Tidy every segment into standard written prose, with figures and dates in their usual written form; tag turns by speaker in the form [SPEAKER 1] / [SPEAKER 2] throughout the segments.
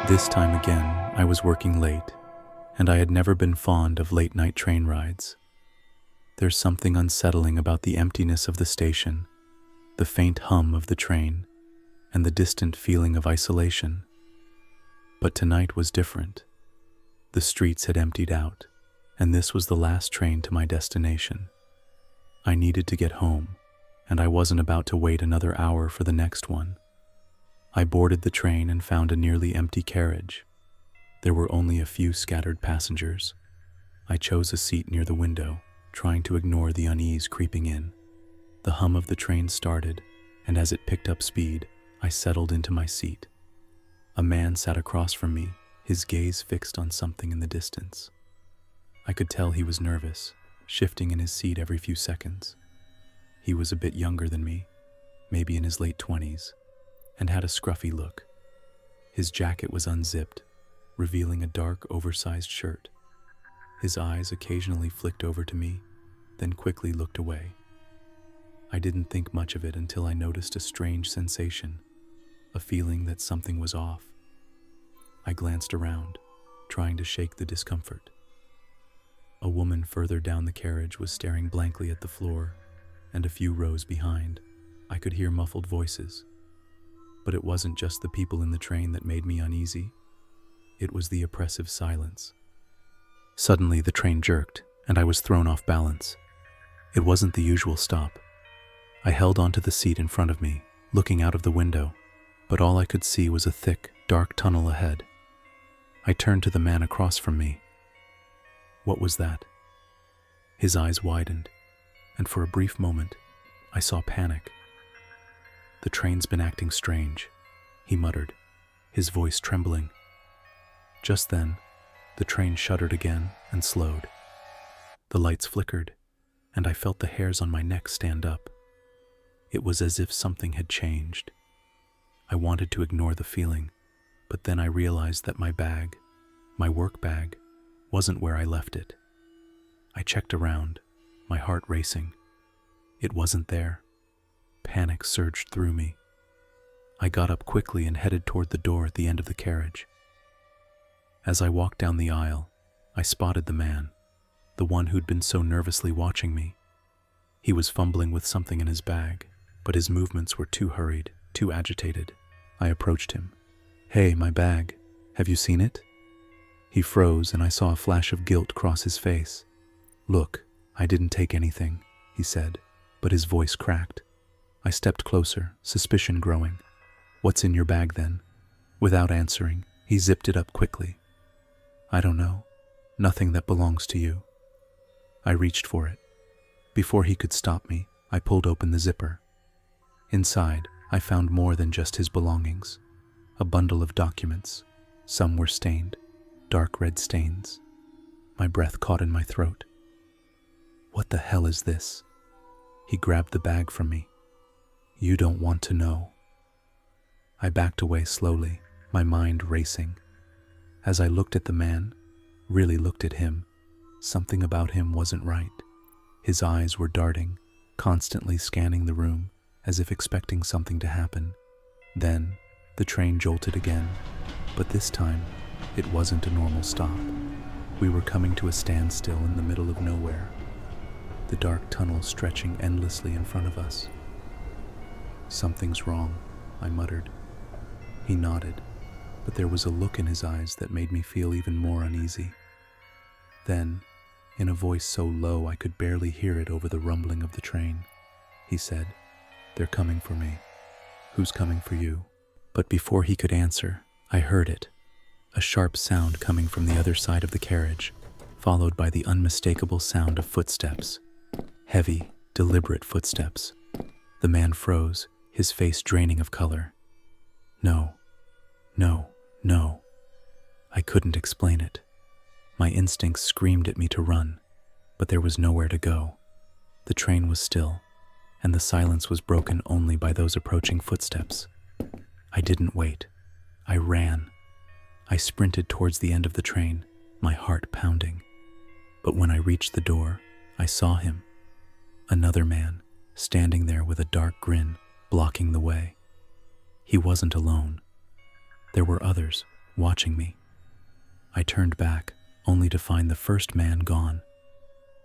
[SPEAKER 1] This time again, I was working late, and I had never been fond of late-night train rides. There's something unsettling about the emptiness of the station, the faint hum of the train, and the distant feeling of isolation. But tonight was different. The streets had emptied out, and this was the last train to my destination. I needed to get home, and I wasn't about to wait another hour for the next one. I boarded the train and found a nearly empty carriage. There were only a few scattered passengers. I chose a seat near the window, trying to ignore the unease creeping in. The hum of the train started, and as it picked up speed, I settled into my seat. A man sat across from me, his gaze fixed on something in the distance. I could tell he was nervous, shifting in his seat every few seconds. He was a bit younger than me, maybe in his late 20s, and had a scruffy look. His jacket was unzipped, revealing a dark, oversized shirt. His eyes occasionally flicked over to me, then quickly looked away. I didn't think much of it until I noticed a strange sensation, a feeling that something was off. I glanced around, trying to shake the discomfort. A woman further down the carriage was staring blankly at the floor, and a few rows behind, I could hear muffled voices. But it wasn't just the people in the train that made me uneasy. It was the oppressive silence. Suddenly, the train jerked, and I was thrown off balance. It wasn't the usual stop. I held onto the seat in front of me, looking out of the window, but all I could see was a thick, dark tunnel ahead. I turned to the man across from me. What was that? His eyes widened, and for a brief moment, I saw panic. "The train's been acting strange," he muttered, his voice trembling. Just then, the train shuddered again and slowed. The lights flickered, and I felt the hairs on my neck stand up. It was as if something had changed. I wanted to ignore the feeling, but then I realized that my bag, my work bag, wasn't where I left it. I checked around, my heart racing. It wasn't there. Panic surged through me. I got up quickly and headed toward the door at the end of the carriage. As I walked down the aisle, I spotted the man, the one who'd been so nervously watching me. He was fumbling with something in his bag, but his movements were too hurried, too agitated. I approached him. "Hey, my bag. Have you seen it?" He froze, and I saw a flash of guilt cross his face. "Look, I didn't take anything," he said, but his voice cracked. I stepped closer, suspicion growing. "What's in your bag, then?" Without answering, he zipped it up quickly. "I don't know. Nothing that belongs to you." I reached for it. Before he could stop me, I pulled open the zipper. Inside, I found more than just his belongings. A bundle of documents. Some were stained, dark red stains. My breath caught in my throat. "What the hell is this?" He grabbed the bag from me. "You don't want to know." I backed away slowly, my mind racing. As I looked at the man, really looked at him, something about him wasn't right. His eyes were darting, constantly scanning the room, as if expecting something to happen. Then, the train jolted again, but this time, it wasn't a normal stop. We were coming to a standstill in the middle of nowhere, the dark tunnel stretching endlessly in front of us. "Something's wrong," I muttered. He nodded, but there was a look in his eyes that made me feel even more uneasy. Then, in a voice so low I could barely hear it over the rumbling of the train, he said, "They're coming for me." "Who's coming for you?" But before he could answer, I heard it, a sharp sound coming from the other side of the carriage, followed by the unmistakable sound of footsteps. Heavy, deliberate footsteps. The man froze, his face draining of color. No, no, no. I couldn't explain it. My instincts screamed at me to run, but there was nowhere to go. The train was still, and the silence was broken only by those approaching footsteps. I didn't wait. I ran. I sprinted towards the end of the train, my heart pounding. But when I reached the door, I saw him. Another man, standing there with a dark grin, blocking the way. He wasn't alone. There were others, watching me. I turned back, only to find the first man gone.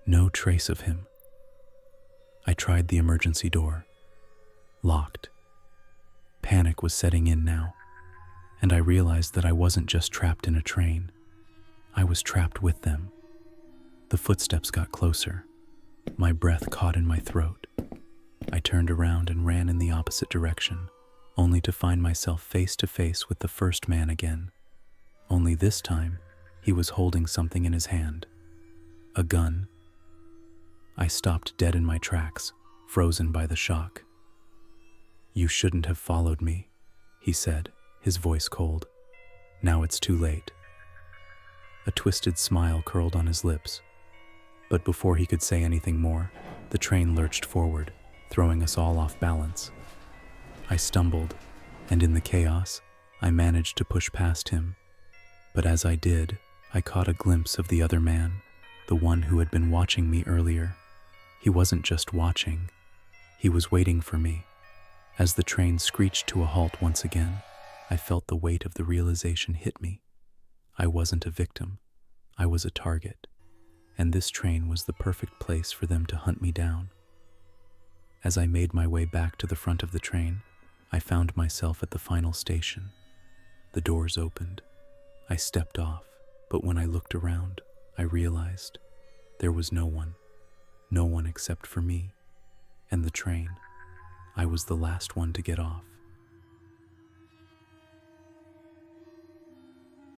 [SPEAKER 1] No trace of him. I tried the emergency door. Locked. Panic was setting in now, and I realized that I wasn't just trapped in a train. I was trapped with them. The footsteps got closer. My breath caught in my throat. I turned around and ran in the opposite direction, only to find myself face to face with the first man again. Only this time, he was holding something in his hand. A gun. I stopped dead in my tracks, frozen by the shock. "You shouldn't have followed me," he said, his voice cold. "Now it's too late." A twisted smile curled on his lips. But before he could say anything more, the train lurched forward, throwing us all off balance. I stumbled, and in the chaos, I managed to push past him. But as I did, I caught a glimpse of the other man, the one who had been watching me earlier. He wasn't just watching, he was waiting for me. As the train screeched to a halt once again, I felt the weight of the realization hit me. I wasn't a victim, I was a target, and this train was the perfect place for them to hunt me down. As I made my way back to the front of the train, I found myself at the final station. The doors opened. I stepped off, but when I looked around, I realized there was no one except for me and the train. I was the last one to get off.